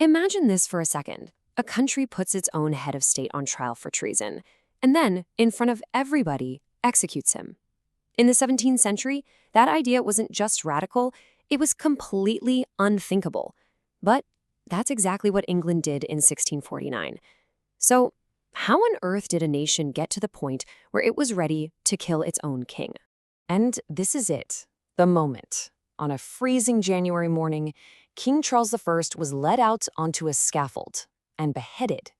Imagine this for a second. A country puts its own head of state on trial for treason, and then, in front of everybody, executes him. In the 17th century, that idea wasn't just radical, it was completely unthinkable. But that's exactly what England did in 1649. So, how on earth did a nation get to the point where it was ready to kill its own king? And this is it, the moment. On a freezing January morning, King Charles I was led out onto a scaffold and beheaded.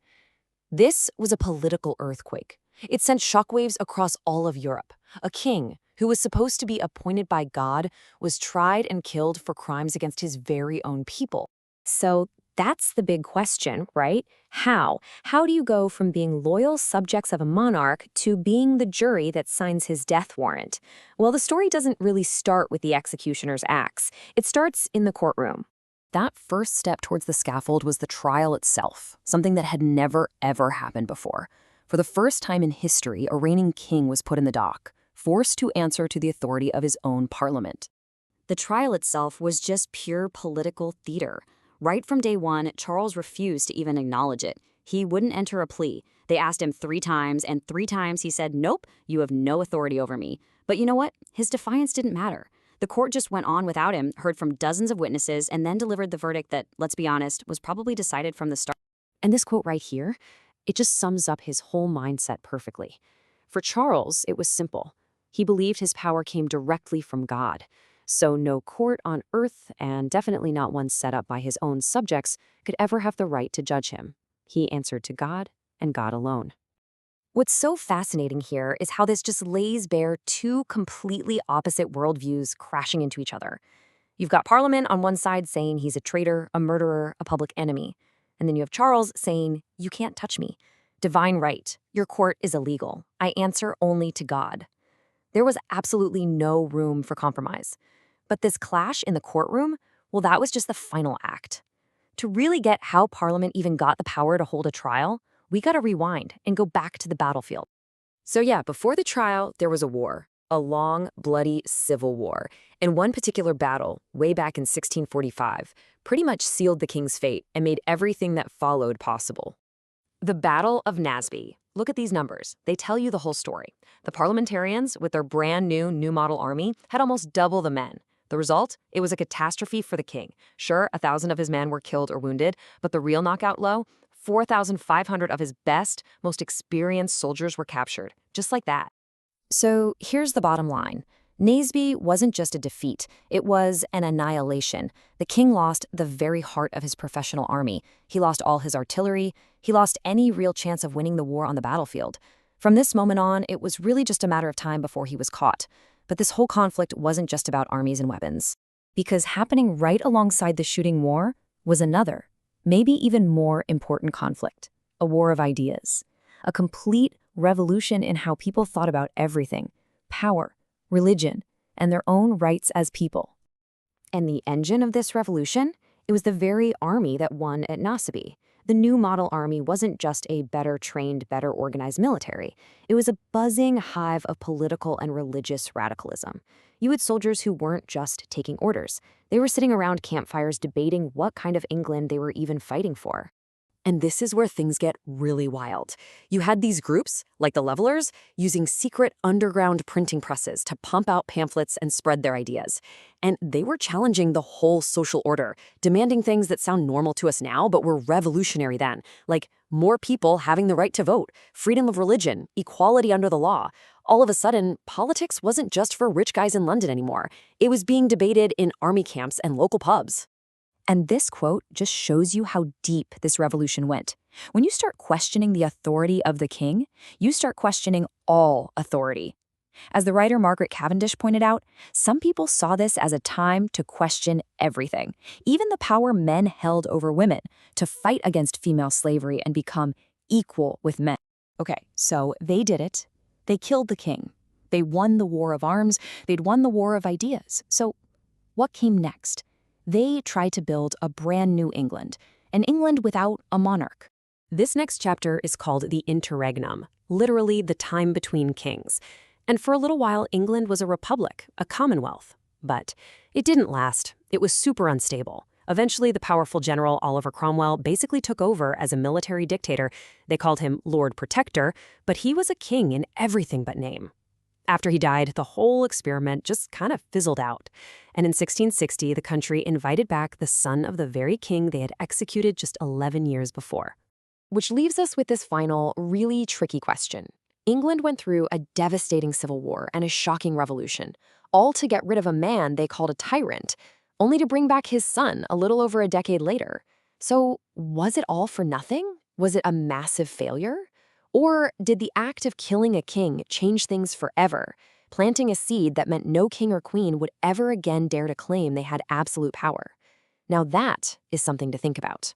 This was a political earthquake. It sent shockwaves across all of Europe. A king, who was supposed to be appointed by God, was tried and killed for crimes against his very own people. So that's the big question, right? How? How do you go from being loyal subjects of a monarch to being the jury that signs his death warrant? Well, the story doesn't really start with the executioner's axe. It starts in the courtroom. That first step towards the scaffold was the trial itself, something that had never, ever happened before. For the first time in history, a reigning king was put in the dock, forced to answer to the authority of his own parliament. The trial itself was just pure political theater. Right from day one, Charles refused to even acknowledge it. He wouldn't enter a plea. They asked him 3 times, and 3 times he said, "Nope, you have no authority over me." But you know what? His defiance didn't matter. The court just went on without him, heard from dozens of witnesses, and then delivered the verdict that, let's be honest, was probably decided from the start. And this quote right here, it just sums up his whole mindset perfectly. For Charles, it was simple. He believed his power came directly from God. So no court on earth, and definitely not one set up by his own subjects, could ever have the right to judge him. He answered to God and God alone. What's so fascinating here is how this just lays bare 2 completely opposite worldviews crashing into each other. You've got Parliament on one side saying he's a traitor, a murderer, a public enemy. And then you have Charles saying, "You can't touch me. Divine right. Your court is illegal. I answer only to God." There was absolutely no room for compromise. But this clash in the courtroom, well, that was just the final act. To really get how Parliament even got the power to hold a trial, we gotta rewind and go back to the battlefield. So yeah, before the trial, there was a war. A long, bloody civil war. And one particular battle, way back in 1645, pretty much sealed the king's fate and made everything that followed possible. The Battle of Naseby. Look at these numbers. They tell you the whole story. The parliamentarians, with their brand new model army, had almost double the men. The result? It was a catastrophe for the king. Sure, 1,000 of his men were killed or wounded, but the real knockout blow? 4,500 of his best, most experienced soldiers were captured, just like that. So here's the bottom line. Naseby wasn't just a defeat, it was an annihilation. The king lost the very heart of his professional army. He lost all his artillery. He lost any real chance of winning the war on the battlefield. From this moment on, it was really just a matter of time before he was caught. But this whole conflict wasn't just about armies and weapons. Because happening right alongside the shooting war was another, maybe even more important conflict, a war of ideas. A complete revolution in how people thought about everything, power, religion, and their own rights as people. And the engine of this revolution? It was the very army that won at Naseby. The new model army wasn't just a better trained, better organized military. It was a buzzing hive of political and religious radicalism. You had soldiers who weren't just taking orders. They were sitting around campfires debating what kind of England they were even fighting for. And this is where things get really wild. You had these groups, like the Levelers, using secret underground printing presses to pump out pamphlets and spread their ideas. And they were challenging the whole social order, demanding things that sound normal to us now but were revolutionary then, like more people having the right to vote, freedom of religion, equality under the law. All of a sudden, politics wasn't just for rich guys in London anymore. It was being debated in army camps and local pubs. And this quote just shows you how deep this revolution went. When you start questioning the authority of the king, you start questioning all authority. As the writer Margaret Cavendish pointed out, some people saw this as a time to question everything, even the power men held over women, to fight against female slavery and become equal with men. Okay, so they did it. They killed the king. They won the war of arms. They'd won the war of ideas. So what came next? They tried to build a brand new England, an England without a monarch. This next chapter is called the Interregnum, literally the time between kings. And for a little while, England was a republic, a commonwealth. But it didn't last. It was super unstable. Eventually, the powerful general Oliver Cromwell basically took over as a military dictator. They called him Lord Protector, but he was a king in everything but name. After he died, the whole experiment just kind of fizzled out. And in 1660, the country invited back the son of the very king they had executed just 11 years before. Which leaves us with this final, really tricky question. England went through a devastating civil war and a shocking revolution, all to get rid of a man they called a tyrant, only to bring back his son a little over a decade later. So, was it all for nothing? Was it a massive failure? Or did the act of killing a king change things forever, planting a seed that meant no king or queen would ever again dare to claim they had absolute power? Now that is something to think about.